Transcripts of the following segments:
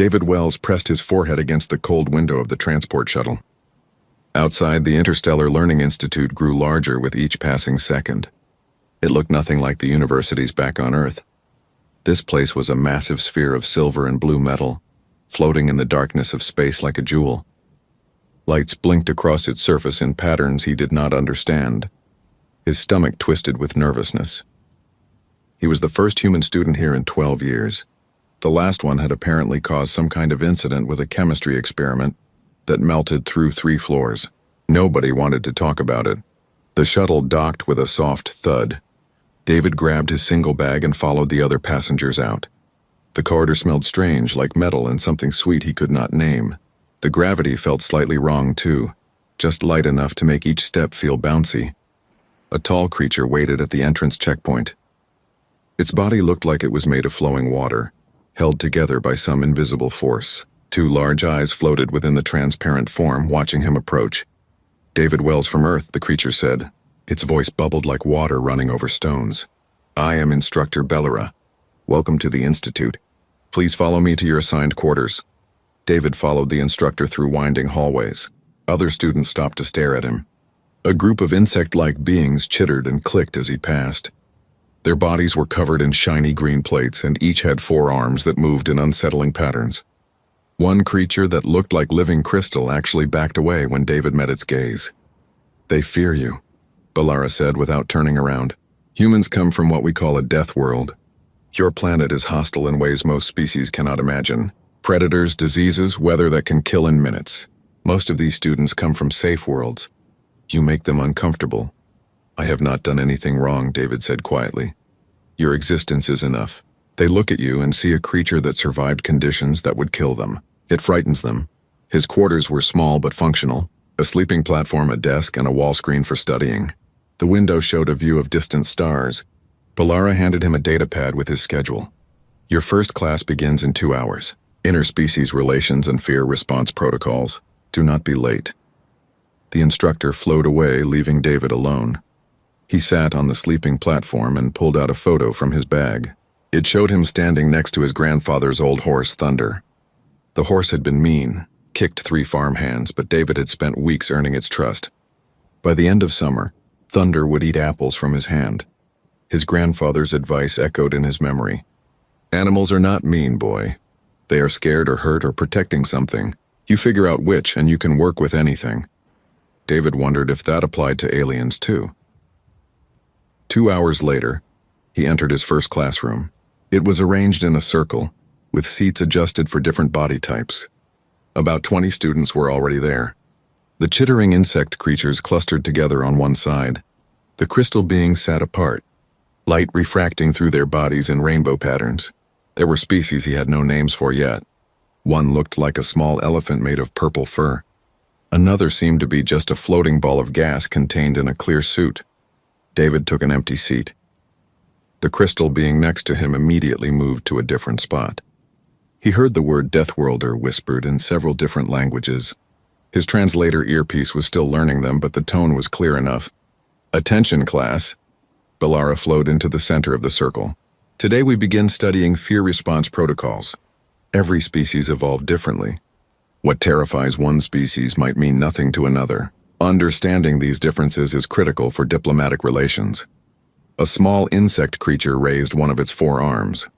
David Wells pressed his forehead against the cold window of the transport shuttle. Outside, the Interstellar Learning Institute grew larger with each passing second. It looked nothing like the universities back on Earth. This place was a massive sphere of silver and blue metal, floating in the darkness of space like a jewel. Lights blinked across its surface in patterns he did not understand. His stomach twisted with nervousness. He was the first human student here in 12 years. The last one had apparently caused some kind of incident with a chemistry experiment that melted through 3 floors. Nobody wanted to talk about it. The shuttle docked with a soft thud. David grabbed his single bag and followed the other passengers out. The corridor smelled strange, like metal and something sweet he could not name. The gravity felt slightly wrong too, just light enough to make each step feel bouncy. A tall creature waited at the entrance checkpoint. Its body looked like it was made of flowing water, held together by some invisible force. 2 large eyes floated within the transparent form, watching him approach. "David Wells from Earth," the creature said. Its voice bubbled like water running over stones. "I am Instructor Bellara. Welcome to the Institute. Please follow me to your assigned quarters." David followed the instructor through winding hallways. Other students stopped to stare at him. A group of insect-like beings chittered and clicked as he passed. Their bodies were covered in shiny green plates, and each had 4 arms that moved in unsettling patterns. One creature that looked like living crystal actually backed away when David met its gaze. "They fear you," Bellara said without turning around. "Humans come from what we call a death world. Your planet is hostile in ways most species cannot imagine. Predators, diseases, weather that can kill in minutes. Most of these students come from safe worlds. You make them uncomfortable." "I have not done anything wrong," David said quietly. "Your existence is enough. They look at you and see a creature that survived conditions that would kill them. It frightens them." His quarters were small but functional, a sleeping platform, a desk, and a wall screen for studying. The window showed a view of distant stars. Bellara handed him a data pad with his schedule. "Your first class begins in 2 hours. Interspecies relations and fear response protocols. Do not be late." The instructor flowed away, leaving David alone. He sat on the sleeping platform and pulled out a photo from his bag. It showed him standing next to his grandfather's old horse, Thunder. The horse had been mean, kicked 3 farmhands, but David had spent weeks earning its trust. By the end of summer, Thunder would eat apples from his hand. His grandfather's advice echoed in his memory. "Animals are not mean, boy. They are scared or hurt or protecting something. You figure out which, and you can work with anything." David wondered if that applied to aliens too. 2 hours later, he entered his first classroom. It was arranged in a circle, with seats adjusted for different body types. About 20 students were already there. The chittering insect creatures clustered together on one side. The crystal beings sat apart, light refracting through their bodies in rainbow patterns. There were species he had no names for yet. One looked like a small elephant made of purple fur. Another seemed to be just a floating ball of gas contained in a clear suit. David took an empty seat. The crystal being next to him immediately moved to a different spot. He heard the word Deathworlder whispered in several different languages. His translator earpiece was still learning them, but the tone was clear enough. "Attention, class." Bellara flowed into the center of the circle. "Today we begin studying fear response protocols. Every species evolved differently. What terrifies one species might mean nothing to another. Understanding these differences is critical for diplomatic relations." A small insect creature raised one of its 4 arms.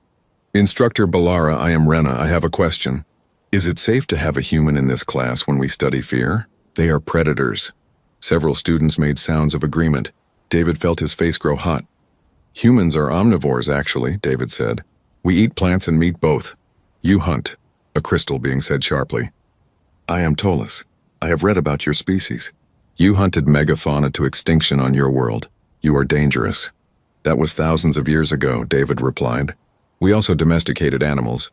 "Instructor Bellara, I am Rena. I have a question. Is it safe to have a human in this class when we study fear? They are predators." Several students made sounds of agreement. David felt his face grow hot. "Humans are omnivores, actually," David said. "We eat plants and meat both." "You hunt," a crystal being said sharply. "I am Tolis. I have read about your species. You hunted megafauna to extinction on your world. You are dangerous." "That was thousands of years ago," David replied. "We also domesticated animals.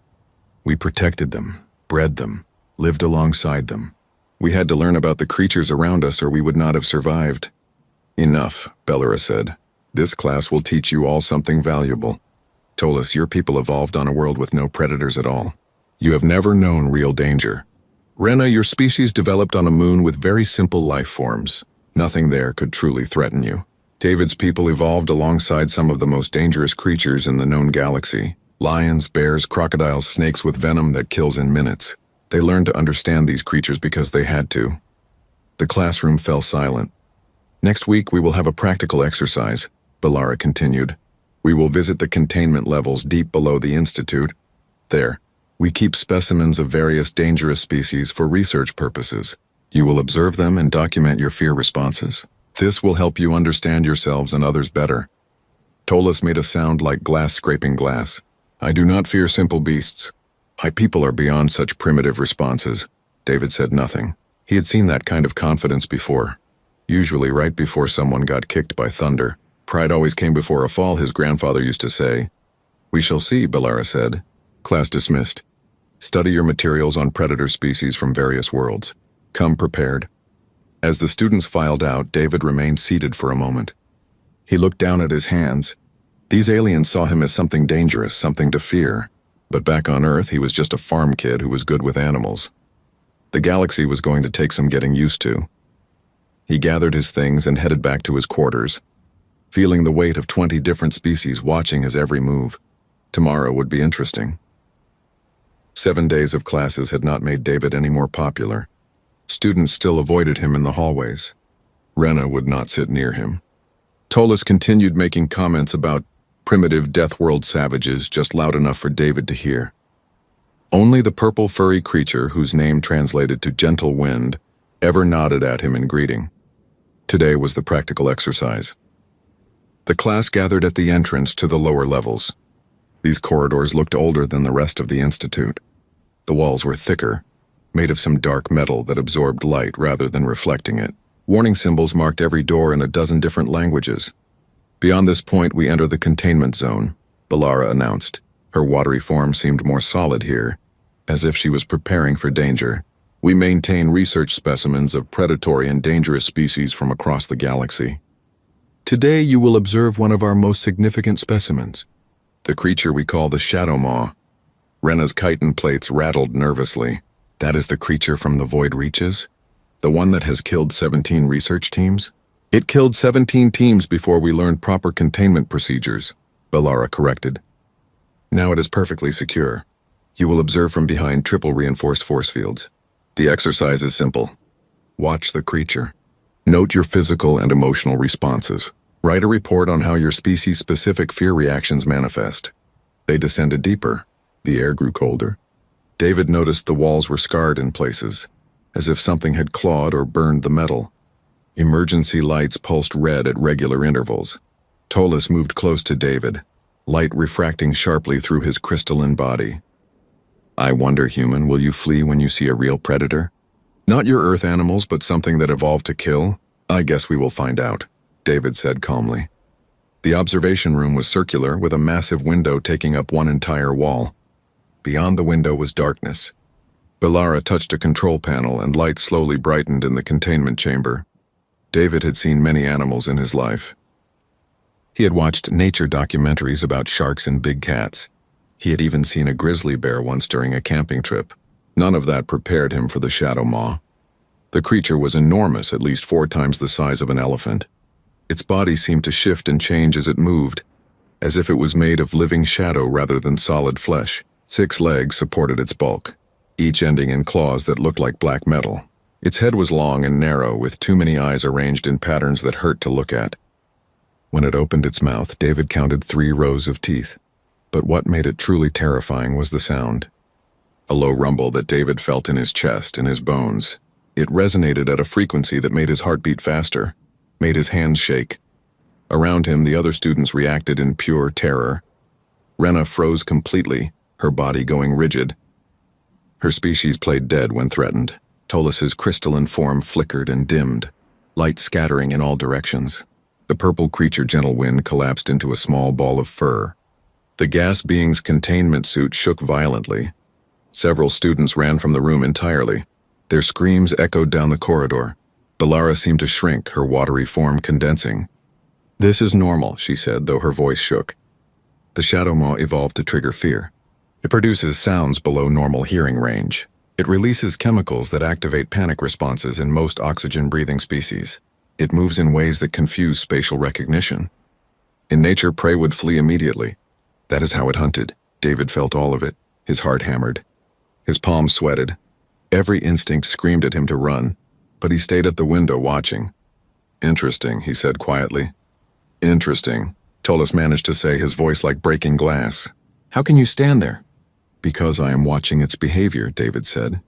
We protected them, bred them, lived alongside them. We had to learn about the creatures around us or we would not have survived." "Enough," Bellara said. "This class will teach you all something valuable. Tolis, your people evolved on a world with no predators at all. You have never known real danger. Rena, your species developed on a moon with very simple life forms. Nothing there could truly threaten you. David's people evolved alongside some of the most dangerous creatures in the known galaxy. Lions, bears, crocodiles, snakes with venom that kills in minutes. They learned to understand these creatures because they had to. The classroom fell silent. Next week we will have a practical exercise, Balara continued. We will visit the containment levels deep below the institute. There, we keep specimens of various dangerous species for research purposes. You will observe them and document your fear responses. This will help you understand yourselves and others better. Tolas made a sound like glass scraping glass. I do not fear simple beasts. My people are beyond such primitive responses. David said nothing. He had seen that kind of confidence before. Usually right before someone got kicked by thunder. Pride always came before a fall, his grandfather used to say. We shall see, Balara said. Class dismissed. Study your materials on predator species from various worlds. Come prepared. As the students filed out, David remained seated for a moment. He looked down at his hands. These aliens saw him as something dangerous, something to fear. But back on Earth, he was just a farm kid who was good with animals. The galaxy was going to take some getting used to. He gathered his things and headed back to his quarters, feeling the weight of 20 different species watching his every move. Tomorrow would be interesting. 7 days of classes had not made David any more popular. Students still avoided him in the hallways. Rena would not sit near him. Tolas continued making comments about primitive Death World savages just loud enough for David to hear. Only the purple furry creature, whose name translated to gentle wind, ever nodded at him in greeting. Today was the practical exercise. The class gathered at the entrance to the lower levels. These corridors looked older than the rest of the institute. The walls were thicker, made of some dark metal that absorbed light rather than reflecting it. Warning symbols marked every door in a dozen different languages. Beyond this point, we enter the containment zone, Balara announced. Her watery form seemed more solid here, as if she was preparing for danger. We maintain research specimens of predatory and dangerous species from across the galaxy. Today you will observe one of our most significant specimens, the creature we call the Shadow Maw. Rena's chitin plates rattled nervously. That is the creature from the Void Reaches? The one that has killed 17 research teams? It killed 17 teams before we learned proper containment procedures, Balara corrected. Now it is perfectly secure. You will observe from behind triple reinforced force fields. The exercise is simple. Watch the creature. Note your physical and emotional responses. Write a report on how your species-specific fear reactions manifest. They descended deeper. The air grew colder. David noticed the walls were scarred in places, as if something had clawed or burned the metal. Emergency lights pulsed red at regular intervals. Tolas moved close to David, light refracting sharply through his crystalline body. I wonder, human, will you flee when you see a real predator? Not your Earth animals, but something that evolved to kill? I guess we will find out, David said calmly. The observation room was circular, with a massive window taking up one entire wall. Beyond the window was darkness. Balara touched a control panel and light slowly brightened in the containment chamber. David had seen many animals in his life. He had watched nature documentaries about sharks and big cats. He had even seen a grizzly bear once during a camping trip. None of that prepared him for the Shadow Maw. The creature was enormous, at least 4 times the size of an elephant. Its body seemed to shift and change as it moved, as if it was made of living shadow rather than solid flesh. 6 legs supported its bulk, each ending in claws that looked like black metal. Its head was long and narrow, with too many eyes arranged in patterns that hurt to look at. When it opened its mouth, David counted 3 rows of teeth. But what made it truly terrifying was the sound. A low rumble that David felt in his chest, in his bones. It resonated at a frequency that made his heart beat faster, made his hands shake. Around him, the other students reacted in pure terror. Rena froze completely, her body going rigid. Her species played dead when threatened. Tolas's crystalline form flickered and dimmed, light scattering in all directions. The purple creature Gentle Wind collapsed into a small ball of fur. The gas being's containment suit shook violently. Several students ran from the room entirely. Their screams echoed down the corridor. Balara seemed to shrink, her watery form condensing. This is normal, she said, though her voice shook. The Shadow Maw evolved to trigger fear. It produces sounds below normal hearing range. It releases chemicals that activate panic responses in most oxygen-breathing species. It moves in ways that confuse spatial recognition. In nature, prey would flee immediately. That is how it hunted. David felt all of it, his heart hammered. His palms sweated. Every instinct screamed at him to run, but he stayed at the window watching. "Interesting," he said quietly. "Interesting," Tolas managed to say, his voice like breaking glass. "How can you stand there?" "Because I am watching its behavior," David said.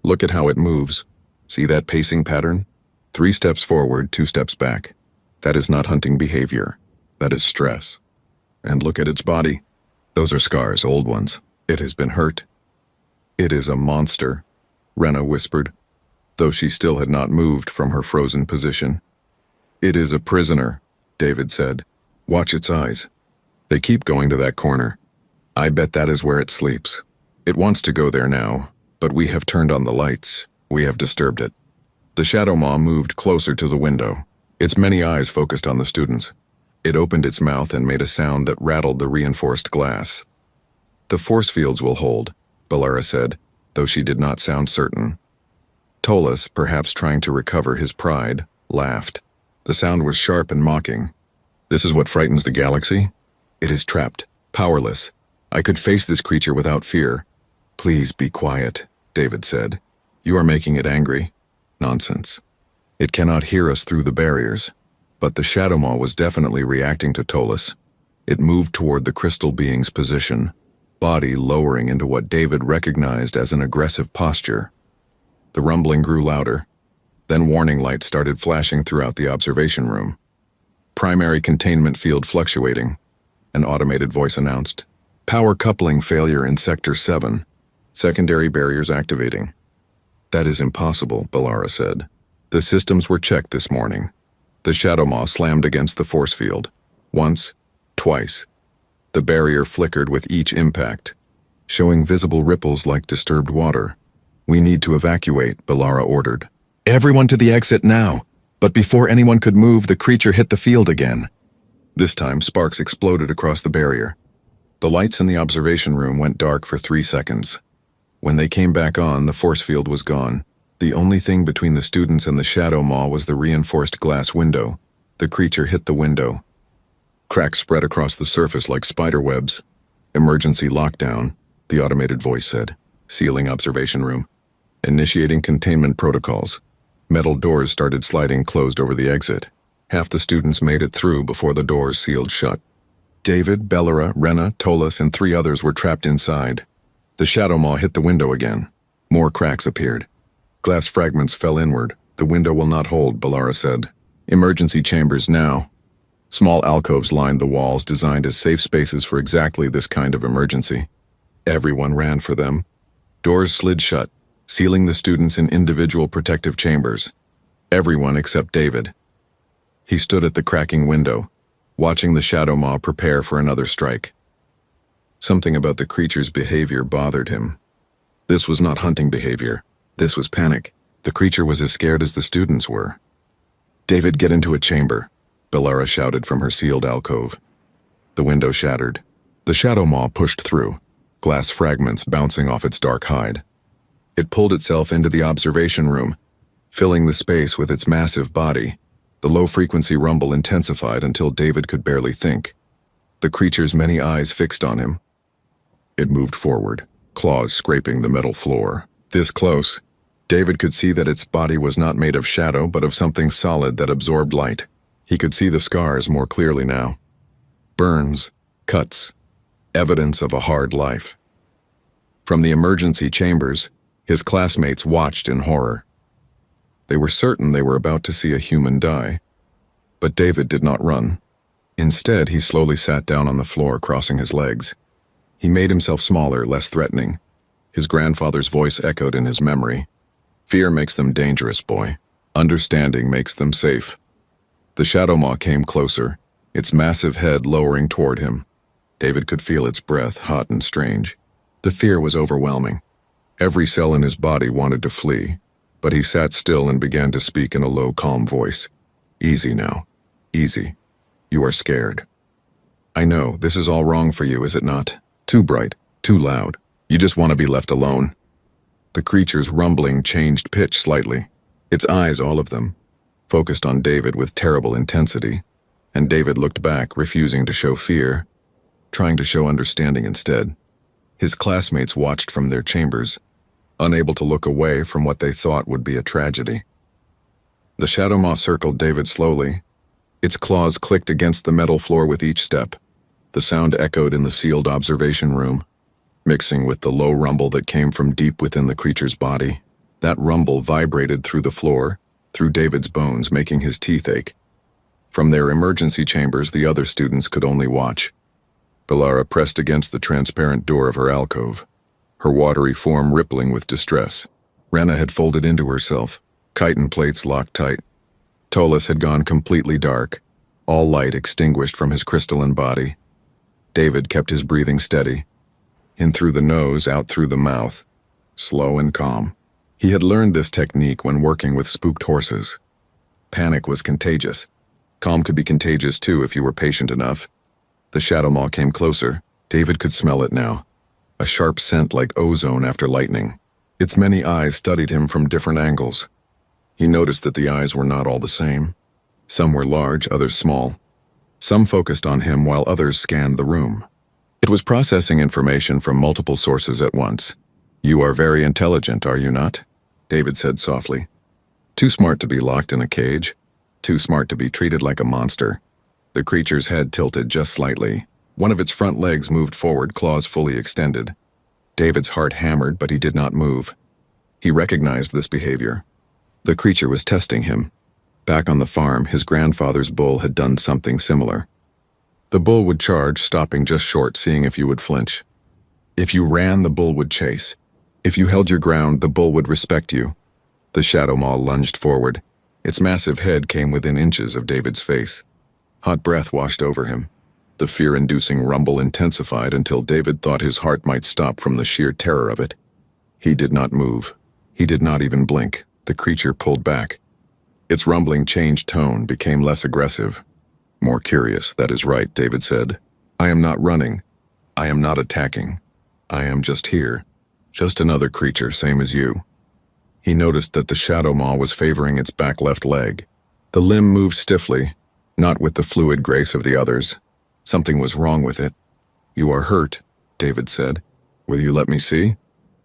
"Look at how it moves. See that pacing pattern? 3 steps forward, 2 steps back. That is not hunting behavior. That is stress. And look at its body. Those are scars, old ones. It has been hurt." "It is a monster," Rena whispered, though she still had not moved from her frozen position. "It is a prisoner," David said. "Watch its eyes. They keep going to that corner. I bet that is where it sleeps. It wants to go there now, but we have turned on the lights. We have disturbed it." The shadow maw moved closer to the window, its many eyes focused on the students. It opened its mouth and made a sound that rattled the reinforced glass. "The force fields will hold," Bellara said, though she did not sound certain. Tolas, perhaps trying to recover his pride, laughed. The sound was sharp and mocking. "This is what frightens the galaxy? It is trapped, powerless. I could face this creature without fear." "Please be quiet," David said. "You are making it angry." "Nonsense. It cannot hear us through the barriers." But the shadow maw was definitely reacting to Tolas. It moved toward the crystal being's position, body lowering into what David recognized as an aggressive posture. The rumbling grew louder. Then warning lights started flashing throughout the observation room. "Primary containment field fluctuating," an automated voice announced. "Power coupling failure in Sector 7. Secondary barriers activating." "That is impossible," Bellara said. "The systems were checked this morning." The shadow maw slammed against the force field. Once, twice. The barrier flickered with each impact, showing visible ripples like disturbed water. "We need to evacuate," Bellara ordered. "Everyone to the exit now!" But before anyone could move, the creature hit the field again. This time, sparks exploded across the barrier. The lights in the observation room went dark for 3 seconds. When they came back on, the force field was gone. The only thing between the students and the shadow maw was the reinforced glass window. The creature hit the window. Cracks spread across the surface like spider webs. "Emergency lockdown," the automated voice said, sealing observation room. "Initiating containment protocols." Metal doors started sliding closed over the exit. Half the students made it through before the doors sealed shut. David, Bellara, Rena, Tolas, and 3 others were trapped inside. The shadow maw hit the window again. More cracks appeared. Glass fragments fell inward. "The window will not hold," Bellara said. "Emergency chambers now." Small alcoves lined the walls, designed as safe spaces for exactly this kind of emergency. Everyone ran for them. Doors slid shut, sealing the students in individual protective chambers. Everyone except David. He stood at the cracking window, watching the shadow maw prepare for another strike. Something about the creature's behavior bothered him. This was not hunting behavior. This was panic. The creature was as scared as the students were. "David, get into a chamber," Bellara shouted from her sealed alcove. The window shattered. The shadow maw pushed through, glass fragments bouncing off its dark hide. It pulled itself into the observation room, filling the space with its massive body. The low-frequency rumble intensified until David could barely think. The creature's many eyes fixed on him. It moved forward, claws scraping the metal floor. This close, David could see that its body was not made of shadow but of something solid that absorbed light. He could see the scars more clearly now. Burns, cuts, evidence of a hard life. From the emergency chambers, his classmates watched in horror. They were certain they were about to see a human die. But David did not run. Instead, he slowly sat down on the floor, crossing his legs. He made himself smaller, less threatening. His grandfather's voice echoed in his memory. "Fear makes them dangerous, boy. Understanding makes them safe." The shadow maw came closer, its massive head lowering toward him. David could feel its breath, hot and strange. The fear was overwhelming. Every cell in his body wanted to flee, but he sat still and began to speak in a low, calm voice. "Easy now. Easy. You are scared. I know, this is all wrong for you, is it not? Too bright, too loud. You just want to be left alone." The creature's rumbling changed pitch slightly. Its eyes, all of them, focused on David with terrible intensity, and David looked back, refusing to show fear, trying to show understanding instead. His classmates watched from their chambers, unable to look away from what they thought would be a tragedy. The shadow maw circled David slowly. Its claws clicked against the metal floor with each step. The sound echoed in the sealed observation room, mixing with the low rumble that came from deep within the creature's body. That rumble vibrated through the floor, through David's bones, making his teeth ache. From their emergency chambers, the other students could only watch. Belara pressed against the transparent door of her alcove, her watery form rippling with distress. Rena had folded into herself, chitin plates locked tight. Tolas had gone completely dark, all light extinguished from his crystalline body. David kept his breathing steady, in through the nose, out through the mouth, slow and calm. He had learned this technique when working with spooked horses. Panic was contagious. Calm could be contagious too if you were patient enough. The shadow maw came closer. David could smell it now, a sharp scent like ozone after lightning. Its many eyes studied him from different angles. He noticed that the eyes were not all the same. Some were large, others small. Some focused on him while others scanned the room. It was processing information from multiple sources at once. "You are very intelligent, are you not?" David said softly. "Too smart to be locked in a cage. Too smart to be treated like a monster." The creature's head tilted just slightly. One of its front legs moved forward, claws fully extended. David's heart hammered, but he did not move. He recognized this behavior. The creature was testing him. Back on the farm, his grandfather's bull had done something similar. The bull would charge, stopping just short, seeing if you would flinch. If you ran, the bull would chase. If you held your ground, the bull would respect you. The shadow maw lunged forward. Its massive head came within inches of David's face. Hot breath washed over him. The fear-inducing rumble intensified until David thought his heart might stop from the sheer terror of it. He did not move. He did not even blink. The creature pulled back. Its rumbling changed tone, became less aggressive. "More curious, that is right," David said. "I am not running. I am not attacking. I am just here. Just another creature, same as you." He noticed that the shadow maw was favoring its back left leg. The limb moved stiffly, not with the fluid grace of the others. Something was wrong with it. "You are hurt," David said. "Will you let me see?"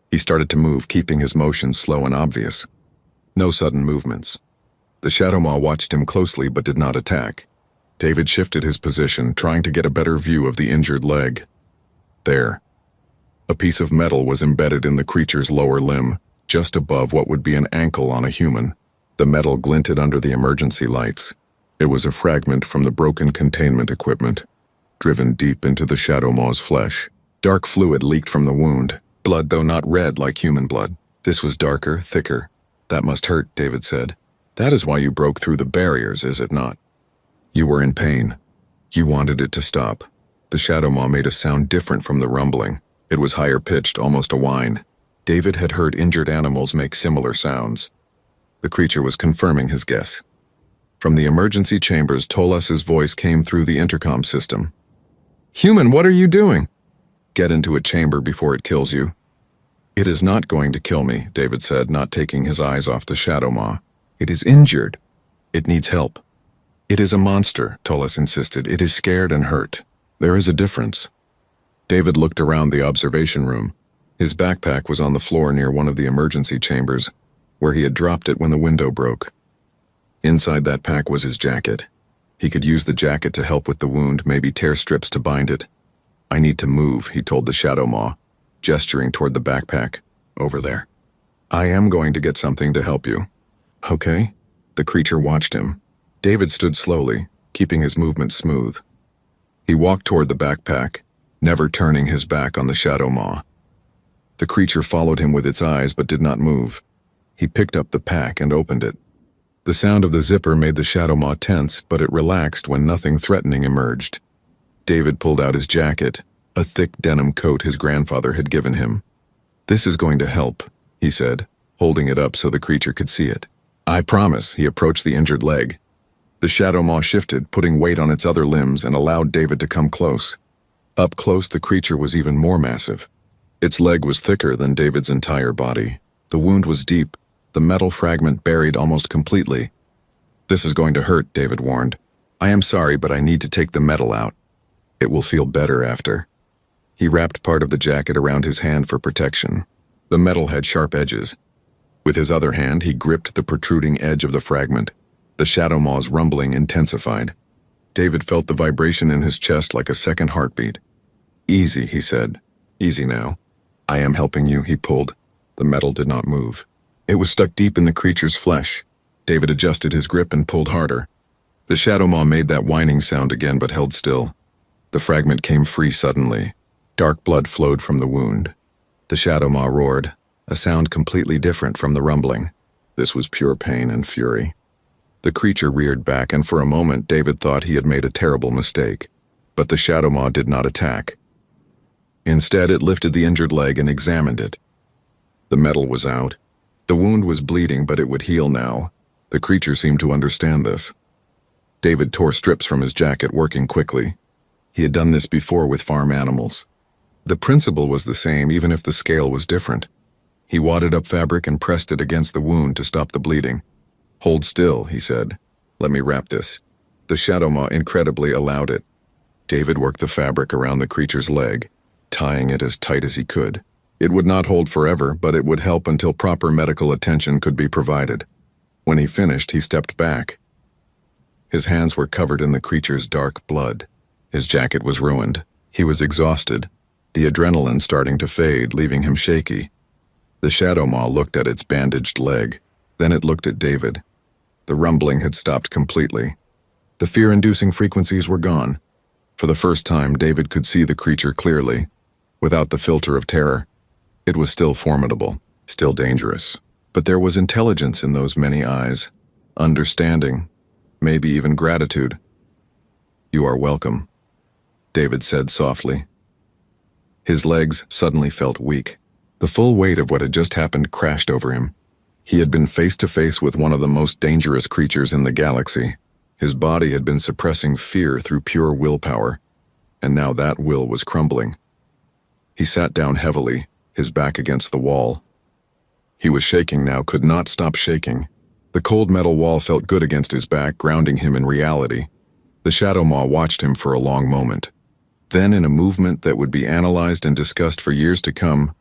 He started to move, keeping his motions slow and obvious. No sudden movements. The shadow maw watched him closely but did not attack. David shifted his position, trying to get a better view of the injured leg. There. A piece of metal was embedded in the creature's lower limb, just above what would be an ankle on a human. The metal glinted under the emergency lights. It was a fragment from the broken containment equipment, driven deep into the shadow maw's flesh. Dark fluid leaked from the wound, blood though not red like human blood. This was darker, thicker. "That must hurt," David said. "That is why you broke through the barriers, is it not? You were in pain. You wanted it to stop." The shadow maw made a sound different from the rumbling. It was higher pitched, almost a whine. David had heard injured animals make similar sounds. The creature was confirming his guess. From the emergency chambers, Tolas's voice came through the intercom system. "Human, what are you doing?" "Get into a chamber before it kills you." "It is not going to kill me," David said, not taking his eyes off the shadow maw. "It is injured. It needs help." "It is a monster," Tolas insisted. "It is scared and hurt. There is a difference." David looked around the observation room. His backpack was on the floor near one of the emergency chambers, where he had dropped it when the window broke. Inside that pack was his jacket. He could use the jacket to help with the wound, maybe tear strips to bind it. "I need to move," he told the shadow maw, gesturing toward the backpack. "Over there. I am going to get something to help you." "Okay." The creature watched him. David stood slowly, keeping his movements smooth. He walked toward the backpack, never turning his back on the shadow maw. The creature followed him with its eyes but did not move. He picked up the pack and opened it. The sound of the zipper made the shadow maw tense, but it relaxed when nothing threatening emerged. David pulled out his jacket, a thick denim coat his grandfather had given him. "This is going to help," he said, holding it up so the creature could see it. "I promise." He approached the injured leg. The shadow maw shifted, putting weight on its other limbs, and allowed David to come close. Up close, the creature was even more massive. Its leg was thicker than David's entire body. The wound was deep, the metal fragment buried almost completely. "This is going to hurt," David warned. "I am sorry, but I need to take the metal out. It will feel better after." He wrapped part of the jacket around his hand for protection. The metal had sharp edges. With his other hand, he gripped the protruding edge of the fragment. The shadow maw's rumbling intensified. David felt the vibration in his chest like a second heartbeat. "Easy," he said. "Easy now. I am helping you," he pulled. The metal did not move. It was stuck deep in the creature's flesh. David adjusted his grip and pulled harder. The shadow maw made that whining sound again but held still. The fragment came free suddenly. Dark blood flowed from the wound. The shadow maw roared, a sound completely different from the rumbling. This was pure pain and fury. The creature reared back, and for a moment David thought he had made a terrible mistake. But the shadow maw did not attack. Instead, it lifted the injured leg and examined it. The metal was out. The wound was bleeding, but it would heal now. The creature seemed to understand this. David tore strips from his jacket, working quickly. He had done this before with farm animals. The principle was the same, even if the scale was different. He wadded up fabric and pressed it against the wound to stop the bleeding. "Hold still," he said. "Let me wrap this." The shadow maw incredibly allowed it. David worked the fabric around the creature's leg, tying it as tight as he could. It would not hold forever, but it would help until proper medical attention could be provided. When he finished, he stepped back. His hands were covered in the creature's dark blood. His jacket was ruined. He was exhausted, the adrenaline starting to fade, leaving him shaky. The shadow maw looked at its bandaged leg. Then it looked at David. The rumbling had stopped completely. The fear-inducing frequencies were gone. For the first time, David could see the creature clearly, without the filter of terror. It was still formidable, still dangerous. But there was intelligence in those many eyes, understanding, maybe even gratitude. "You are welcome," David said softly. His legs suddenly felt weak. The full weight of what had just happened crashed over him. He had been face to face with one of the most dangerous creatures in the galaxy. His body had been suppressing fear through pure willpower, and now that will was crumbling. He sat down heavily, his back against the wall. He was shaking now, could not stop shaking. The cold metal wall felt good against his back, grounding him in reality. The shadow maw watched him for a long moment. Then, in a movement that would be analyzed and discussed for years to come,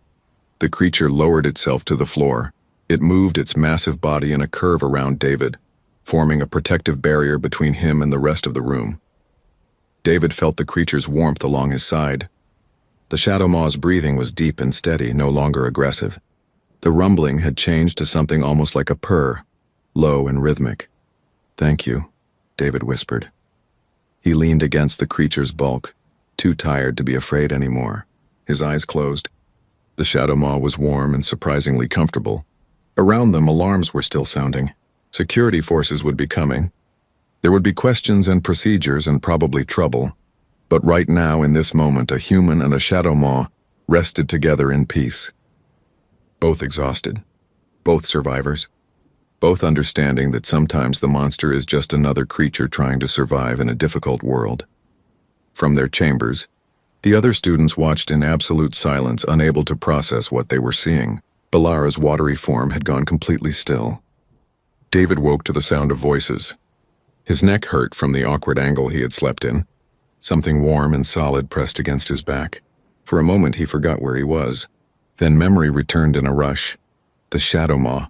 the creature lowered itself to the floor. It moved its massive body in a curve around David, forming a protective barrier between him and the rest of the room. David felt the creature's warmth along his side. The shadow maw's breathing was deep and steady, no longer aggressive. The rumbling had changed to something almost like a purr, low and rhythmic. "Thank you," David whispered. He leaned against the creature's bulk, too tired to be afraid anymore. His eyes closed. The shadow maw was warm and surprisingly comfortable. Around them, alarms were still sounding. Security forces would be coming. There would be questions and procedures and probably trouble. But right now, in this moment, a human and a shadow maw rested together in peace. Both exhausted. Both survivors. Both understanding that sometimes the monster is just another creature trying to survive in a difficult world. From their chambers, the other students watched in absolute silence, unable to process what they were seeing. Balara's watery form had gone completely still. David woke to the sound of voices. His neck hurt from the awkward angle he had slept in. Something warm and solid pressed against his back. For a moment he forgot where he was. Then memory returned in a rush. The shadow maw.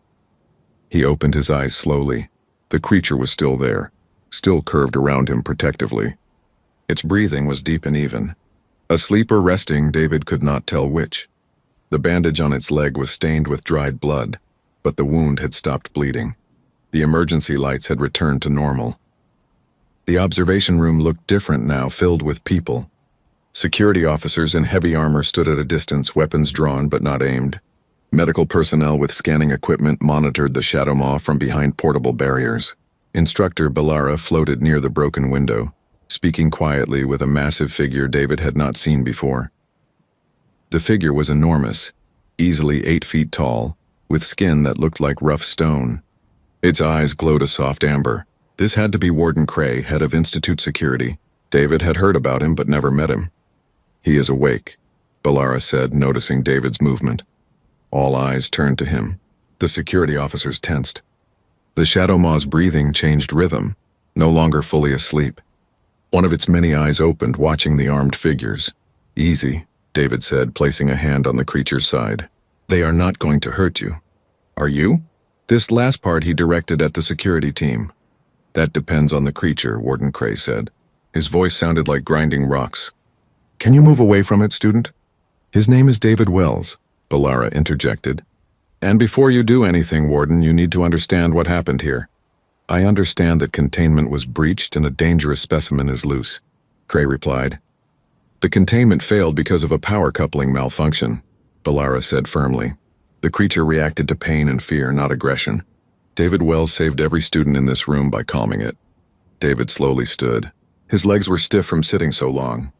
He opened his eyes slowly. The creature was still there, still curved around him protectively. Its breathing was deep and even. Asleep or resting, David could not tell which. The bandage on its leg was stained with dried blood, but the wound had stopped bleeding. The emergency lights had returned to normal. The observation room looked different now, filled with people. Security officers in heavy armor stood at a distance, weapons drawn but not aimed. Medical personnel with scanning equipment monitored the shadow maw from behind portable barriers. Instructor Balara floated near the broken window, speaking quietly with a massive figure David had not seen before. The figure was enormous, easily 8 feet tall, with skin that looked like rough stone. Its eyes glowed a soft amber. This had to be Warden Cray, head of Institute Security. David had heard about him but never met him. "He is awake," Balara said, noticing David's movement. All eyes turned to him. The security officers tensed. The shadow maw's breathing changed rhythm, no longer fully asleep. One of its many eyes opened, watching the armed figures. Easy, David said, placing a hand on the creature's side. They are not going to hurt you. Are you? This last part he directed at the security team. That depends on the creature, Warden Cray said. His voice sounded like grinding rocks. Can you move away from it, student? His name is David Wells, Ballara interjected. And before you do anything, Warden, you need to understand what happened here. I understand that containment was breached and a dangerous specimen is loose, Cray replied. The containment failed because of a power coupling malfunction, Ballara said firmly. The creature reacted to pain and fear, not aggression. David Wells saved every student in this room by calming it. David slowly stood. His legs were stiff from sitting so long.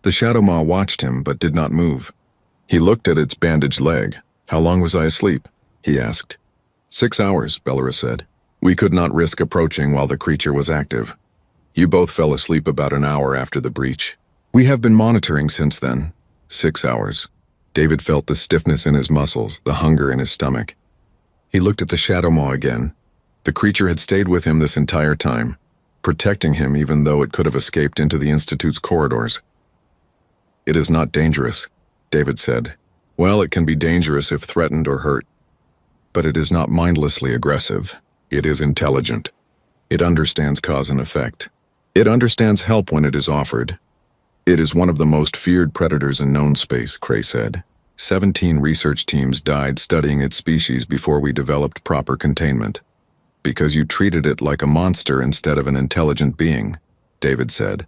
The Shadow Maw watched him, but did not move. He looked at its bandaged leg. How long was I asleep? He asked. 6 hours, Ballara said. We could not risk approaching while the creature was active. You both fell asleep about an hour after the breach. We have been monitoring since then. 6 hours. David felt the stiffness in his muscles, the hunger in his stomach. He looked at the Shadow Maw again. The creature had stayed with him this entire time, protecting him even though it could have escaped into the Institute's corridors. It is not dangerous, David said. Well, it can be dangerous if threatened or hurt. But it is not mindlessly aggressive. It is intelligent. It understands cause and effect. It understands help when it is offered. It is one of the most feared predators in known space, Cray said. 17 research teams died studying its species before we developed proper containment. Because you treated it like a monster instead of an intelligent being, David said.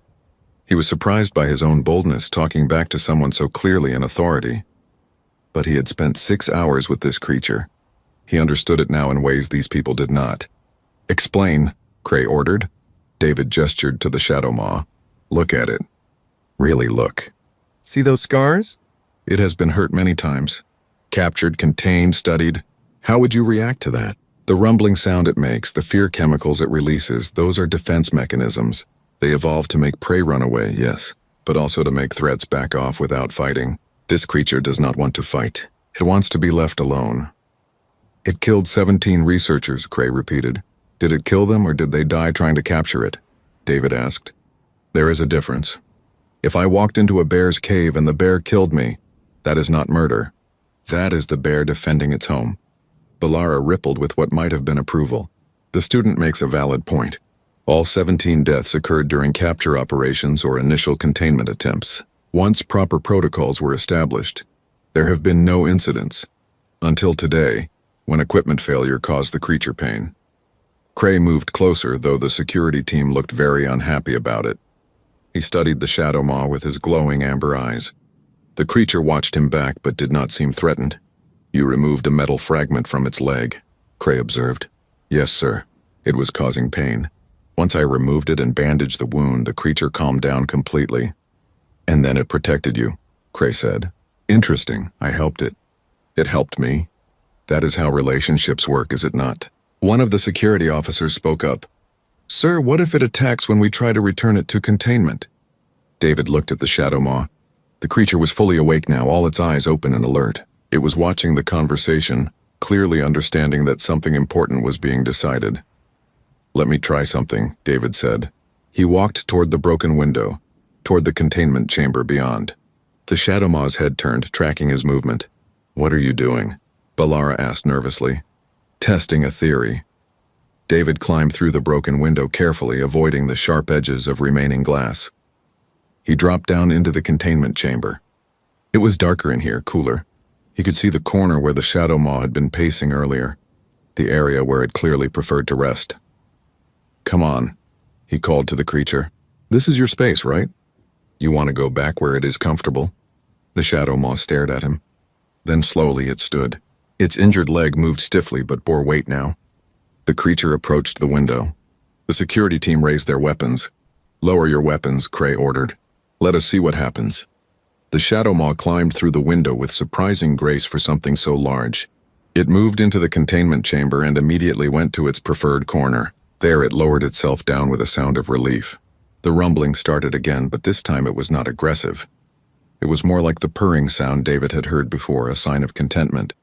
He was surprised by his own boldness talking back to someone so clearly in authority. But he had spent 6 hours with this creature. He understood it now in ways these people did not. Explain, Cray ordered. David gestured to the Shadow Maw. Look at it. Really look. See those scars? It has been hurt many times. Captured, contained, studied. How would you react to that? The rumbling sound it makes, the fear chemicals it releases, those are defense mechanisms. They evolved to make prey run away, yes, but also to make threats back off without fighting. This creature does not want to fight. It wants to be left alone. It killed 17 researchers, Cray repeated. Did it kill them or did they die trying to capture it? David asked. There is a difference. If I walked into a bear's cave and the bear killed me, that is not murder. That is the bear defending its home. Ballara rippled with what might have been approval. The student makes a valid point. All 17 deaths occurred during capture operations or initial containment attempts. Once proper protocols were established, there have been no incidents. Until today, when equipment failure caused the creature pain. Cray moved closer, though the security team looked very unhappy about it. He studied the Shadow Maw with his glowing amber eyes. The creature watched him back but did not seem threatened. You removed a metal fragment from its leg, Cray observed. Yes, sir. It was causing pain. Once I removed it and bandaged the wound, the creature calmed down completely. And then it protected you, Cray said. Interesting. I helped it. It helped me. That is how relationships work, is it not? One of the security officers spoke up. Sir, what if it attacks when we try to return it to containment? David looked at the Shadow Maw. The creature was fully awake now, all its eyes open and alert. It was watching the conversation, clearly understanding that something important was being decided. Let me try something, David said. He walked toward the broken window, toward the containment chamber beyond. The Shadow Maw's head turned, tracking his movement. What are you doing? Ballara asked nervously. Testing a theory. David climbed through the broken window carefully, avoiding the sharp edges of remaining glass. He dropped down into the containment chamber. It was darker in here, cooler. He could see the corner where the Shadow Maw had been pacing earlier, the area where it clearly preferred to rest. Come on, he called to the creature. This is your space, right? You want to go back where it is comfortable? The Shadow Maw stared at him. Then slowly it stood. Its injured leg moved stiffly but bore weight now. The creature approached the window. The security team raised their weapons. Lower your weapons, Cray ordered. Let us see what happens. The Shadow Maw climbed through the window with surprising grace for something so large. It moved into the containment chamber and immediately went to its preferred corner. There it lowered itself down with a sound of relief. The rumbling started again, but this time it was not aggressive. It was more like the purring sound David had heard before, a sign of contentment.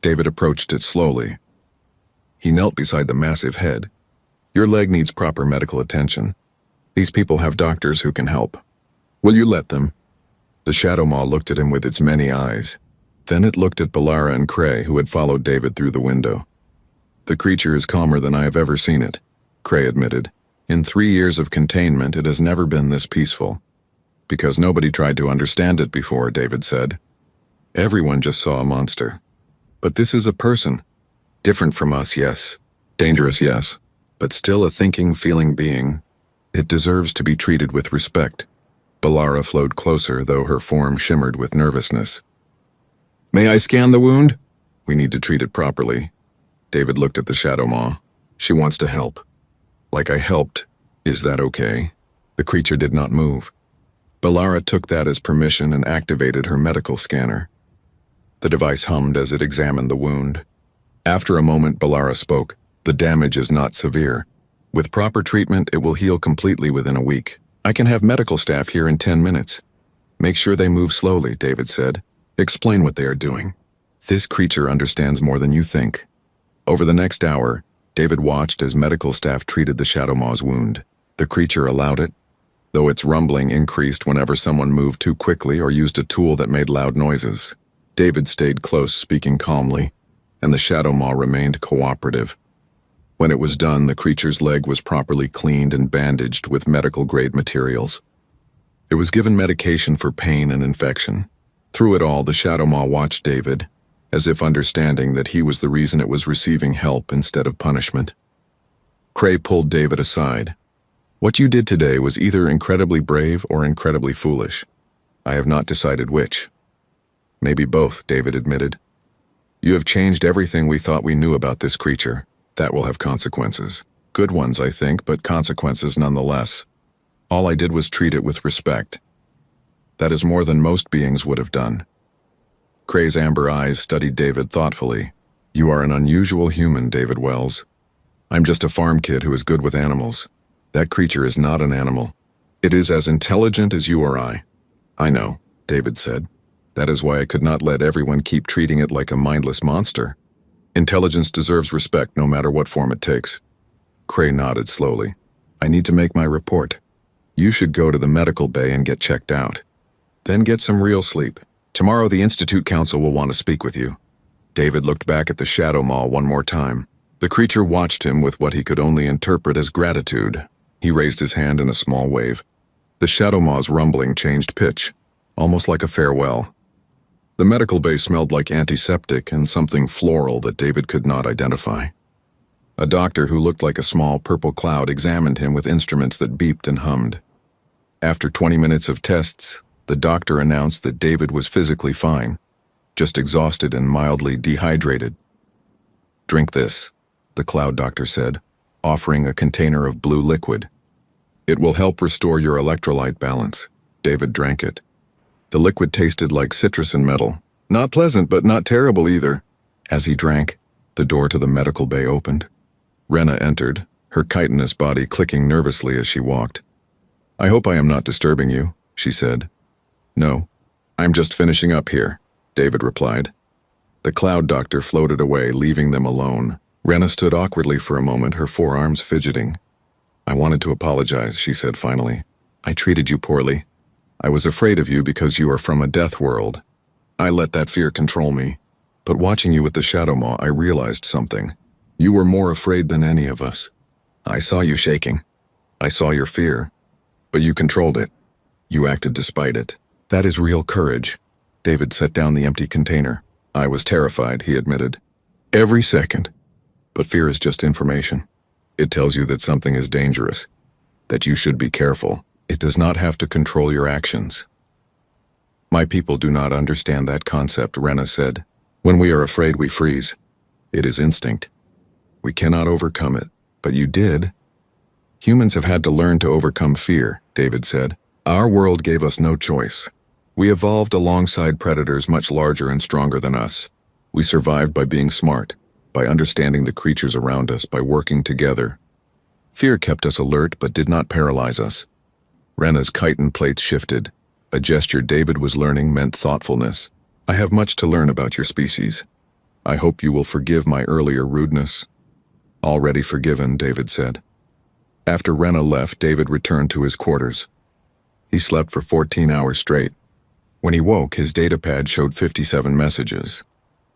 David approached it slowly. He knelt beside the massive head. Your leg needs proper medical attention. These people have doctors who can help. Will you let them? The Shadow Maw looked at him with its many eyes. Then it looked at Balara and Cray, who had followed David through the window. The creature is calmer than I have ever seen it, Cray admitted. In 3 years of containment, it has never been this peaceful. Because nobody tried to understand it before, David said. Everyone just saw a monster. But this is a person. Different from us, yes. Dangerous, yes. But still a thinking, feeling being. It deserves to be treated with respect. Balara flowed closer, though her form shimmered with nervousness. May I scan the wound? We need to treat it properly. David looked at the Shadow Maw. She wants to help. Like I helped. Is that okay? The creature did not move. Balara took that as permission and activated her medical scanner. The device hummed as it examined the wound. After a moment, Balara spoke. The damage is not severe. With proper treatment, it will heal completely within a week. I can have medical staff here in 10 minutes. Make sure they move slowly, David said. Explain what they are doing. This creature understands more than you think. Over the next hour, David watched as medical staff treated the Shadow Maw's wound. The creature allowed it, though its rumbling increased whenever someone moved too quickly or used a tool that made loud noises. David stayed close, speaking calmly, and the Shadow Maw remained cooperative. When it was done, the creature's leg was properly cleaned and bandaged with medical-grade materials. It was given medication for pain and infection. Through it all, the Shadow Maw watched David, as if understanding that he was the reason it was receiving help instead of punishment. Cray pulled David aside. What you did today was either incredibly brave or incredibly foolish. I have not decided which. Maybe both, David admitted. You have changed everything we thought we knew about this creature. That will have consequences. Good ones, I think, but consequences nonetheless. All I did was treat it with respect. That is more than most beings would have done. Cray's amber eyes studied David thoughtfully. You are an unusual human, David Wells. I'm just a farm kid who is good with animals. That creature is not an animal. It is as intelligent as you or I. I know, David said. That is why I could not let everyone keep treating it like a mindless monster. Intelligence deserves respect no matter what form it takes. Cray nodded slowly. I need to make my report. You should go to the medical bay and get checked out. Then get some real sleep. Tomorrow the Institute Council will want to speak with you. David looked back at the Shadow Maw one more time. The creature watched him with what he could only interpret as gratitude. He raised his hand in a small wave. The Shadow Maw's rumbling changed pitch, almost like a farewell. The medical bay smelled like antiseptic and something floral that David could not identify. A doctor who looked like a small purple cloud examined him with instruments that beeped and hummed. After 20 minutes of tests, the doctor announced that David was physically fine, just exhausted and mildly dehydrated. Drink this, the cloud doctor said, offering a container of blue liquid. It will help restore your electrolyte balance. David drank it. The liquid tasted like citrus and metal. Not pleasant, but not terrible either. As he drank, the door to the medical bay opened. Rena entered, her chitinous body clicking nervously as she walked. I hope I am not disturbing you, she said. No, I'm just finishing up here, David replied. The cloud doctor floated away, leaving them alone. Rena stood awkwardly for a moment, her forearms fidgeting. I wanted to apologize, she said finally. I treated you poorly. I was afraid of you because you are from a death world. I let that fear control me. But watching you with the Shadow Maw, I realized something. You were more afraid than any of us. I saw you shaking. I saw your fear. But you controlled it. You acted despite it. That is real courage. David set down the empty container. I was terrified, he admitted. Every second. But fear is just information. It tells you that something is dangerous, that you should be careful. It does not have to control your actions. My people do not understand that concept, Rena said. When we are afraid, we freeze. It is instinct. We cannot overcome it, but you did. Humans have had to learn to overcome fear, David said. Our world gave us no choice. We evolved alongside predators much larger and stronger than us. We survived by being smart, by understanding the creatures around us, by working together. Fear kept us alert but did not paralyze us. Rena's chitin plates shifted. A gesture David was learning meant thoughtfulness. I have much to learn about your species. I hope you will forgive my earlier rudeness. Already forgiven, David said. After Rena left, David returned to his quarters. He slept for 14 hours straight. When he woke, his datapad showed 57 messages.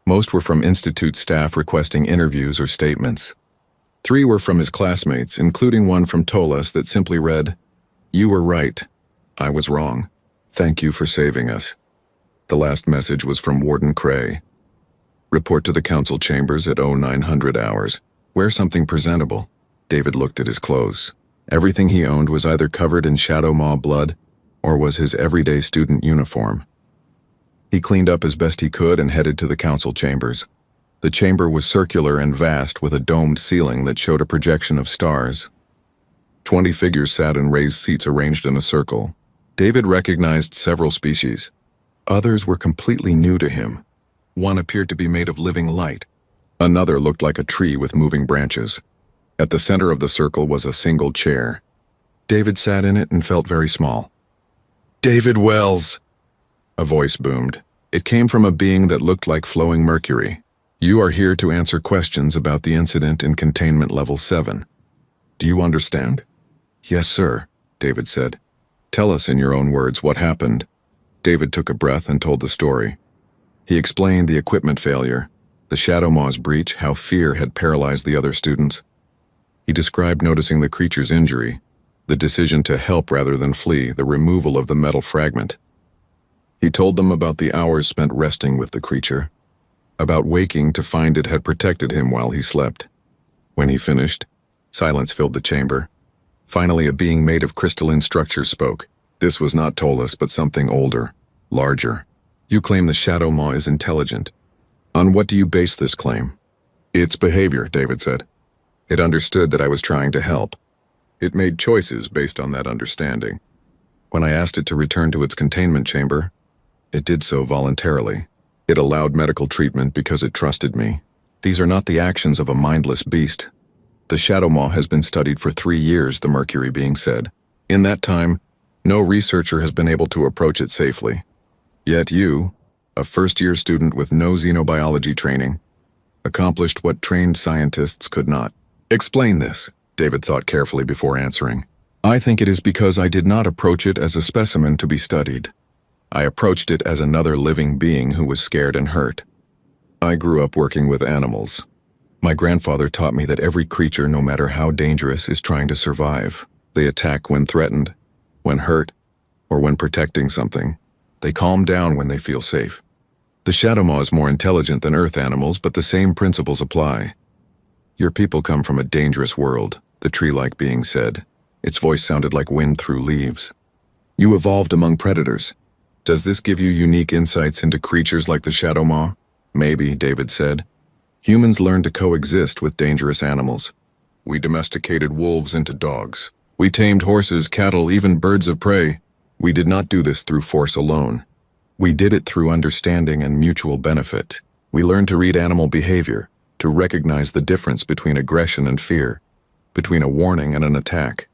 Most were from Institute staff requesting interviews or statements. 3 were from his classmates, including one from Tolas that simply read, "You were right. I was wrong. Thank you for saving us." The last message was from Warden Cray. "Report to the council chambers at 0900 hours. Wear something presentable." David looked at his clothes. Everything he owned was either covered in Shadow Maw blood or was his everyday student uniform. He cleaned up as best he could and headed to the council chambers. The chamber was circular and vast with a domed ceiling that showed a projection of stars. 20 figures sat in raised seats arranged in a circle. David recognized several species. Others were completely new to him. One appeared to be made of living light. Another looked like a tree with moving branches. At the center of the circle was a single chair. David sat in it and felt very small. "David Wells!" A voice boomed. It came from a being that looked like flowing mercury. "You are here to answer questions about the incident in Containment Level 7. Do you understand?" "Yes, sir," David said. "Tell us in your own words what happened." David took a breath and told the story. He explained the equipment failure, the Shadow Maw's breach, how fear had paralyzed the other students. He described noticing the creature's injury, the decision to help rather than flee, the removal of the metal fragment. He told them about the hours spent resting with the creature, about waking to find it had protected him while he slept. When he finished, silence filled the chamber. Finally, a being made of crystalline structure spoke. This was not Tolas, but something older, larger. "You claim the Shadow Maw is intelligent. On what do you base this claim?" "Its behavior," David said. "It understood that I was trying to help. It made choices based on that understanding. When I asked it to return to its containment chamber, it did so voluntarily. It allowed medical treatment because it trusted me. These are not the actions of a mindless beast. The Shadow Maw has been studied for 3 years," the Mercury being said. "In that time, no researcher has been able to approach it safely. Yet you, a first-year student with no xenobiology training, accomplished what trained scientists could not." "Explain this," David thought carefully before answering. "I think it is because I did not approach it as a specimen to be studied. I approached it as another living being who was scared and hurt. I grew up working with animals. My grandfather taught me that every creature, no matter how dangerous, is trying to survive. They attack when threatened, when hurt, or when protecting something. They calm down when they feel safe. The Shadow Maw is more intelligent than Earth animals, but the same principles apply. Your people come from a dangerous world," the tree-like being said. Its voice sounded like wind through leaves. "You evolved among predators. Does this give you unique insights into creatures like the Shadow Maw?" "Maybe," David said. "Humans learned to coexist with dangerous animals. We domesticated wolves into dogs. We tamed horses, cattle, even birds of prey. We did not do this through force alone. We did it through understanding and mutual benefit. We learned to read animal behavior, to recognize the difference between aggression and fear, between a warning and an attack."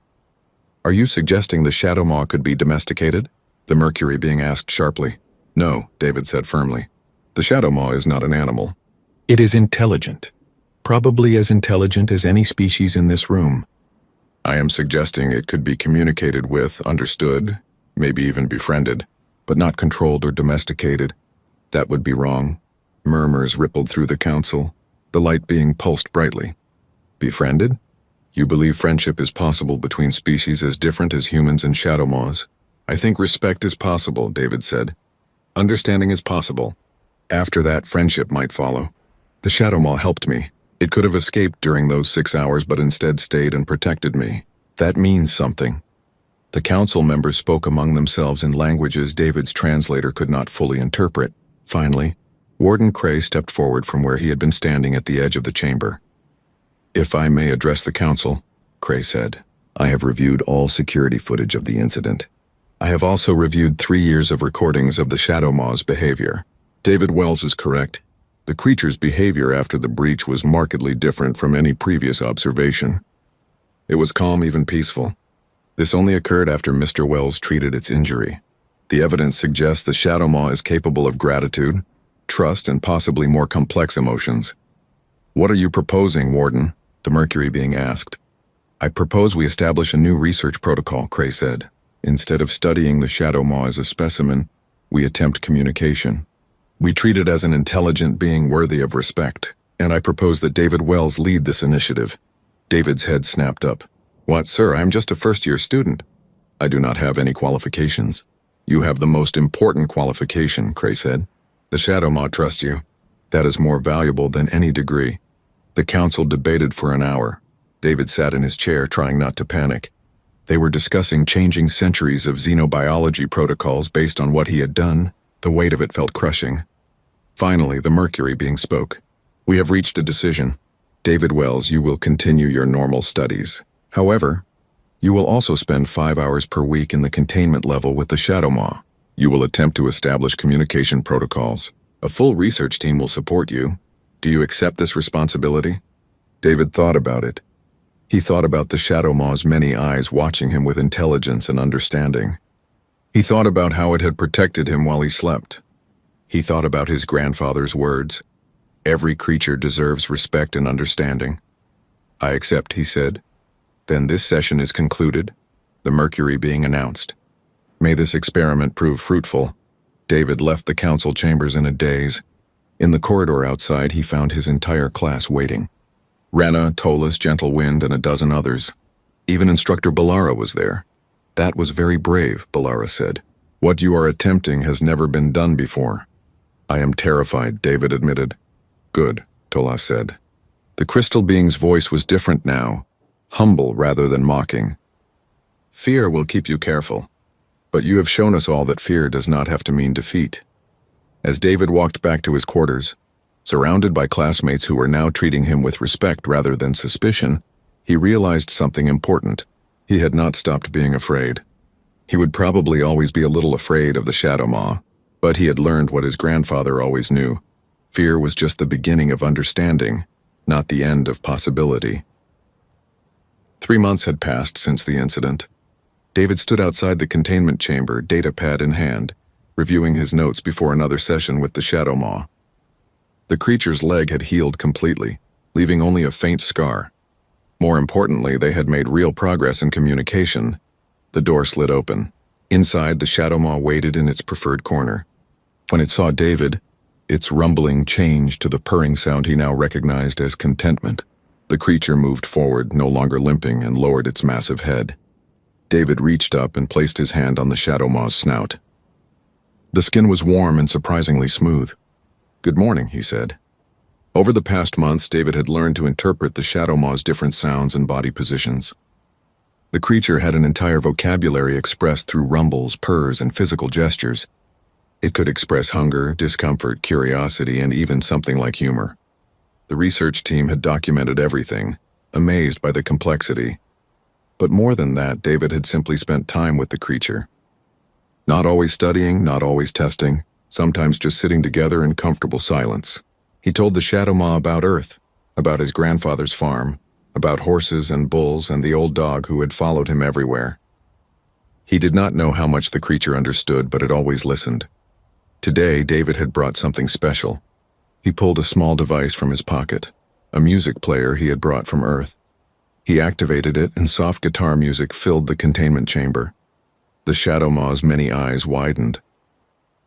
"Are you suggesting the Shadow Maw could be domesticated?" the Mercury being asked sharply. "No," David said firmly. "The Shadow Maw is not an animal. It is intelligent, probably as intelligent as any species in this room. I am suggesting it could be communicated with, understood, maybe even befriended, but not controlled or domesticated. That would be wrong." Murmurs rippled through the council, the light being pulsed brightly. "Befriended? You believe friendship is possible between species as different as humans and Shadow Maws?" "I think respect is possible," David said. "Understanding is possible. After that, friendship might follow. The Shadow Maw helped me. It could have escaped during those 6 hours, but instead stayed and protected me. That means something." The council members spoke among themselves in languages David's translator could not fully interpret. Finally, Warden Cray stepped forward from where he had been standing at the edge of the chamber. "If I may address the council," Cray said, "I have reviewed all security footage of the incident. I have also reviewed 3 years of recordings of the Shadow Maw's behavior. David Wells is correct. The creature's behavior after the breach was markedly different from any previous observation. It was calm, even peaceful. This only occurred after Mr. Wells treated its injury. The evidence suggests the Shadow Maw is capable of gratitude, trust, and possibly more complex emotions." "What are you proposing, Warden?" the Mercury being asked. "I propose we establish a new research protocol," Cray said. "Instead of studying the Shadow Maw as a specimen, We attempt communication. We treat it as an intelligent being worthy of respect, and I propose that David Wells lead this initiative. David's head snapped up. What, sir? I'm just a first-year student. I do not have any qualifications. You have the most important qualification, Cray said. The Shadow Maw trusts you. That is more valuable than any degree. The council debated for an hour. David sat in his chair, trying not to panic. They were discussing changing centuries of xenobiology protocols based on what he had done. The weight of it felt crushing. Finally, the Mercury being spoke. We have reached a decision. David Wells, you will continue your normal studies. However, you will also spend 5 hours per week in the containment level with the Shadow Maw. You will attempt to establish communication protocols. A full research team will support you. Do you accept this responsibility? David thought about it. He thought about the Shadow Maw's many eyes watching him with intelligence and understanding. He thought about how it had protected him while he slept. He thought about his grandfather's words. Every creature deserves respect and understanding. I accept, he said. Then this session is concluded, the Mercury being announced. May this experiment prove fruitful. David left the council chambers in a daze. In the corridor outside, he found his entire class waiting. Rena, Tolis, Gentle Wind, and a dozen others. Even Instructor Ballara was there. That was very brave, Ballara said. What you are attempting has never been done before. I am terrified, David admitted. Good, Tolas said. The crystal being's voice was different now, humble rather than mocking. Fear will keep you careful, but you have shown us all that fear does not have to mean defeat. As David walked back to his quarters, surrounded by classmates who were now treating him with respect rather than suspicion, he realized something important. He had not stopped being afraid. He would probably always be a little afraid of the Shadow Maw, but he had learned what his grandfather always knew. Fear was just the beginning of understanding, not the end of possibility. 3 months had passed since the incident. David stood outside the containment chamber, datapad in hand, reviewing his notes before another session with the Shadow Maw. The creature's leg had healed completely, leaving only a faint scar. More importantly, they had made real progress in communication. The door slid open. Inside, the Shadow Maw waited in its preferred corner. When it saw David, its rumbling changed to the purring sound he now recognized as contentment. The creature moved forward, no longer limping, and lowered its massive head. David reached up and placed his hand on the Shadow Maw's snout. The skin was warm and surprisingly smooth. Good morning, he said. Over the past months, David had learned to interpret the Shadow Maw's different sounds and body positions. The creature had an entire vocabulary expressed through rumbles, purrs, and physical gestures. It could express hunger, discomfort, curiosity, and even something like humor. The research team had documented everything, amazed by the complexity. But more than that, David had simply spent time with the creature. Not always studying, not always testing, sometimes just sitting together in comfortable silence. He told the Shadow Maw about Earth, about his grandfather's farm, about horses and bulls and the old dog who had followed him everywhere. He did not know how much the creature understood, but it always listened. Today, David had brought something special. He pulled a small device from his pocket, a music player he had brought from Earth. He activated it, and soft guitar music filled the containment chamber. The Shadow Maw's many eyes widened.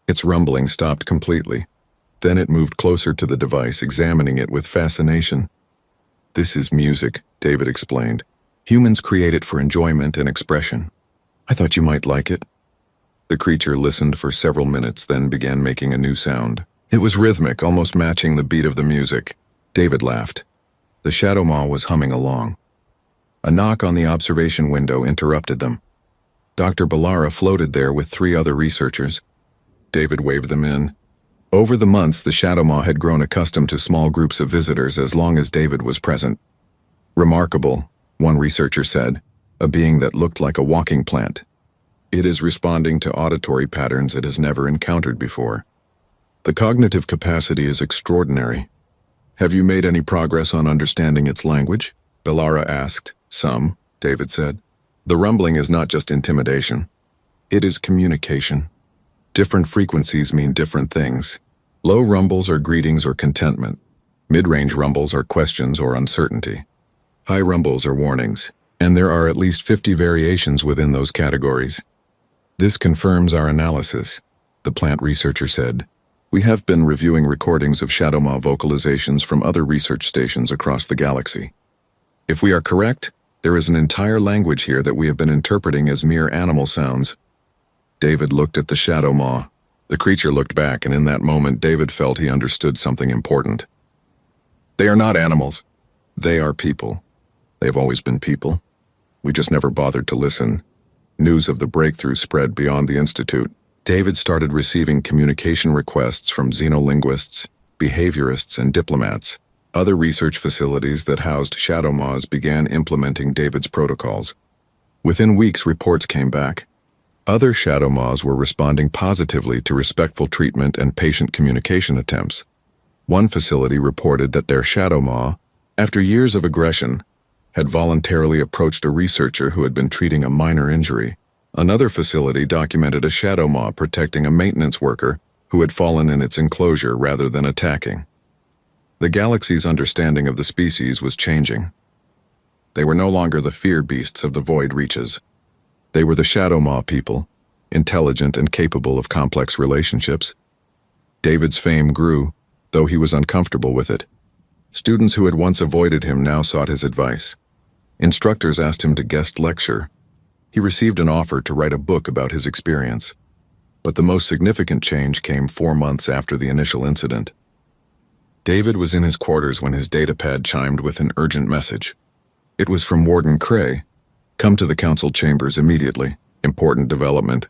Its rumbling stopped completely. Then it moved closer to the device, examining it with fascination. This is music, David explained. Humans create it for enjoyment and expression. I thought you might like it. The creature listened for several minutes, then began making a new sound. It was rhythmic, almost matching the beat of the music. David laughed. The Shadow Maw was humming along. A knock on the observation window interrupted them. Dr. Ballara floated there with 3 other researchers. David waved them in. Over the months, the Shadow Maw had grown accustomed to small groups of visitors as long as David was present. Remarkable, one researcher said, a being that looked like a walking plant. It is responding to auditory patterns it has never encountered before. The cognitive capacity is extraordinary. Have you made any progress on understanding its language? Ballara asked. Some, David said. The rumbling is not just intimidation. It is communication. Different frequencies mean different things. Low rumbles are greetings or contentment. Mid-range rumbles are questions or uncertainty. High rumbles are warnings, and there are at least 50 variations within those categories. This confirms our analysis. the plant researcher said. We have been reviewing recordings of Shadow Maw vocalizations from other research stations across the galaxy. If we are correct, there is an entire language here that we have been interpreting as mere animal sounds. David looked at the Shadow Maw. The creature looked back, and in that moment David felt he understood something important. They are not animals. They are people. They have always been people. We just never bothered to listen. News of the breakthrough spread beyond the Institute. David started receiving communication requests from xenolinguists, behaviorists, and diplomats. Other research facilities that housed Shadow Maws began implementing David's protocols. Within weeks, reports came back. Other Shadow Maws were responding positively to respectful treatment and patient communication attempts. One facility reported that their Shadow Maw, after years of aggression, had voluntarily approached a researcher who had been treating a minor injury. Another facility documented a Shadow Maw protecting a maintenance worker who had fallen in its enclosure rather than attacking. The galaxy's understanding of the species was changing. They were no longer the fear beasts of the void reaches. They were the Shadow Maw people, intelligent and capable of complex relationships. David's fame grew, though he was uncomfortable with it. Students who had once avoided him now sought his advice. Instructors asked him to guest lecture. He received an offer to write a book about his experience. But the most significant change came 4 months after the initial incident. David was in his quarters when his datapad chimed with an urgent message. It was from Warden Cray. Come to the council chambers immediately. Important development.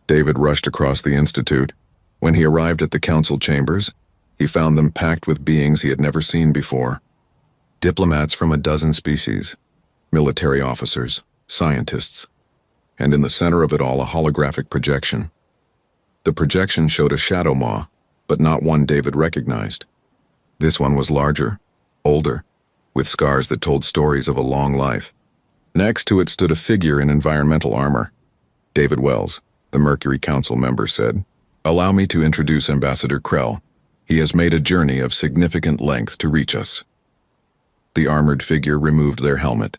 David rushed across the Institute. When he arrived at the council chambers, he found them packed with beings he had never seen before. Diplomats from a dozen species, military officers, scientists, and in the center of it all a holographic projection. The projection showed a Shadow Maw, but not one David recognized. This one was larger, older, with scars that told stories of a long life. Next to it stood a figure in environmental armor. David Wells, the Mercury Council member, said, "Allow me to introduce Ambassador Krell. He has made a journey of significant length to reach us." The armored figure removed their helmet.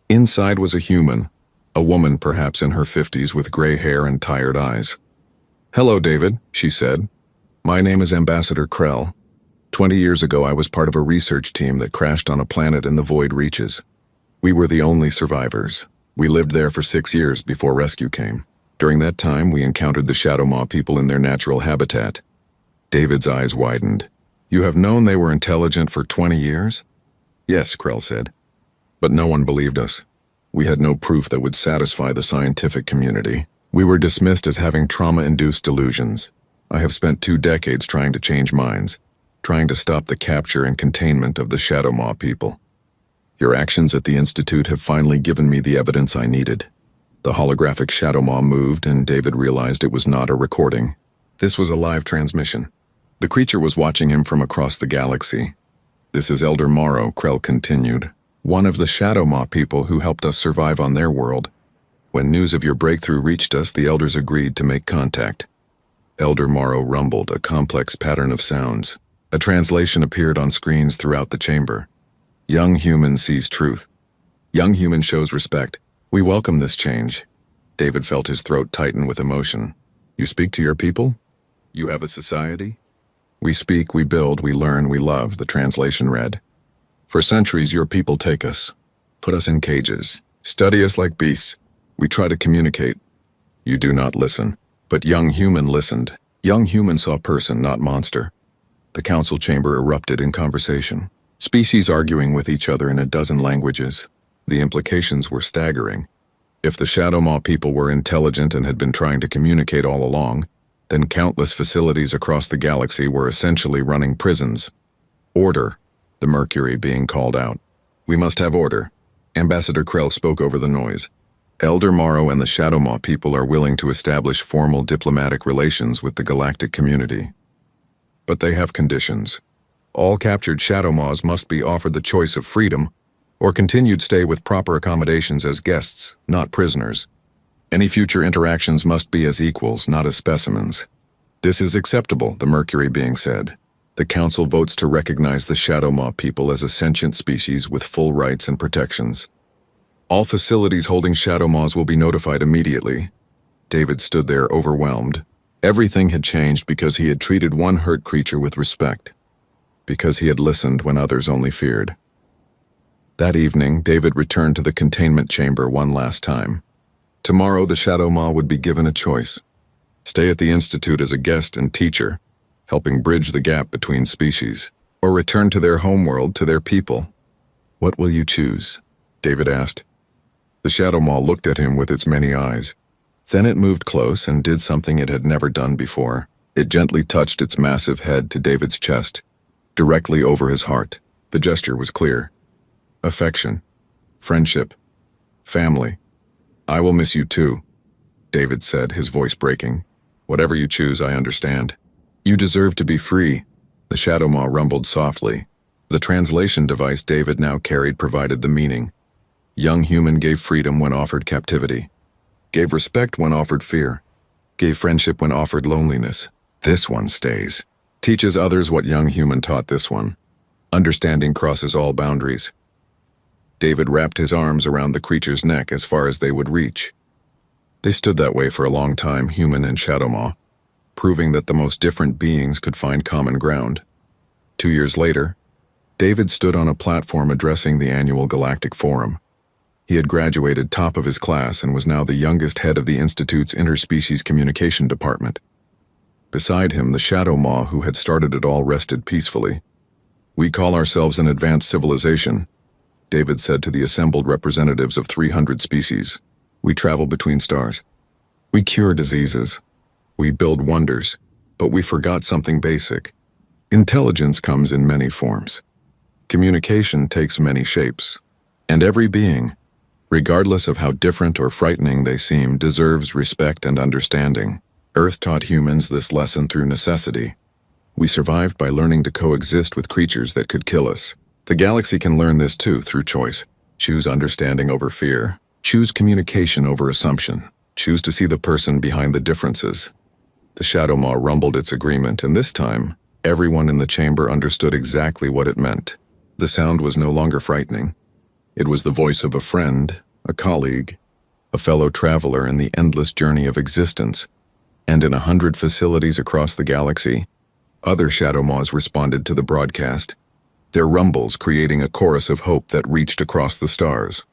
Inside was a human, a woman perhaps in her 50s with gray hair and tired eyes. "Hello, David," she said. "My name is Ambassador Krell. 20 years ago I was part of a research team that crashed on a planet in the void reaches. We were the only survivors. We lived there for 6 years before rescue came. During that time we encountered the Shadow Maw people in their natural habitat." David's eyes widened. "You have known they were intelligent for 20 years? "Yes," Krell said. "But no one believed us. We had no proof that would satisfy the scientific community. We were dismissed as having trauma-induced delusions. I have spent 2 decades trying to change minds, trying to stop the capture and containment of the Shadow Maw people. Your actions at the Institute have finally given me the evidence I needed." The holographic Shadow Maw moved, and David realized it was not a recording. This was a live transmission. The creature was watching him from across the galaxy. "This is Elder Morrow," Krell continued, "one of the Shadow Maw people who helped us survive on their world. When news of your breakthrough reached us, the Elders agreed to make contact." Elder Morrow rumbled, a complex pattern of sounds. A translation appeared on screens throughout the chamber. "Young human sees truth. Young human shows respect. We welcome this change." David felt his throat tighten with emotion. "You speak to your people? You have a society?" "We speak, we build, we learn, we love," the translation read. "For centuries your people take us, put us in cages, study us like beasts. We try to communicate. You do not listen." But young human listened. Young human saw person, not monster. The council chamber erupted in conversation. Species arguing with each other in a dozen languages. The implications were staggering. If the Shadow Maw people were intelligent and had been trying to communicate all along, then countless facilities across the galaxy were essentially running prisons. "Order," the Mercury being called out. "We must have order." Ambassador Krell spoke over the noise. "Elder Morrow and the Shadow Maw people are willing to establish formal diplomatic relations with the galactic community. But they have conditions. All captured Shadow Maws must be offered the choice of freedom or continued stay with proper accommodations as guests, not prisoners. Any future interactions must be as equals, not as specimens." "This is acceptable," the Mercury being said. "The Council votes to recognize the Shadow Maw people as a sentient species with full rights and protections. All facilities holding Shadow Maws will be notified immediately." David stood there overwhelmed. Everything had changed because he had treated one hurt creature with respect, because he had listened when others only feared. That evening, David returned to the containment chamber one last time. Tomorrow, the Shadow Maw would be given a choice: stay at the Institute as a guest and teacher, helping bridge the gap between species, or return to their homeworld, to their people. "What will you choose?" David asked. The Shadow Maw looked at him with its many eyes. Then it moved close and did something it had never done before. It gently touched its massive head to David's chest, directly over his heart. The gesture was clear. Affection, friendship, family. "I will miss you too," David said, his voice breaking. "Whatever you choose, I understand." "You deserve to be free," the Shadow Maw rumbled softly. The translation device David now carried provided the meaning. Young human gave freedom when offered captivity, gave respect when offered fear, gave friendship when offered loneliness. This one stays. Teaches others what young human taught this one. Understanding crosses all boundaries. David wrapped his arms around the creature's neck as far as they would reach. They stood that way for a long time, human and Shadow Maw, proving that the most different beings could find common ground. 2 years later, David stood on a platform addressing the annual Galactic Forum. He had graduated top of his class and was now the youngest head of the Institute's Interspecies Communication Department. Beside him, the Shadow Maw who had started it all rested peacefully. "We call ourselves an advanced civilization," David said to the assembled representatives of 300 species. "We travel between stars. We cure diseases. We build wonders, but we forgot something basic. Intelligence comes in many forms. Communication takes many shapes. And every being, regardless of how different or frightening they seem, deserves respect and understanding. Earth taught humans this lesson through necessity. We survived by learning to coexist with creatures that could kill us. The galaxy can learn this too through choice. Choose understanding over fear. Choose communication over assumption. Choose to see the person behind the differences." The Shadow Maw rumbled its agreement, and this time, everyone in the chamber understood exactly what it meant. The sound was no longer frightening. It was the voice of a friend, a colleague, a fellow traveler in the endless journey of existence. And in 100 facilities across the galaxy, other Shadow Maws responded to the broadcast, their rumbles creating a chorus of hope that reached across the stars.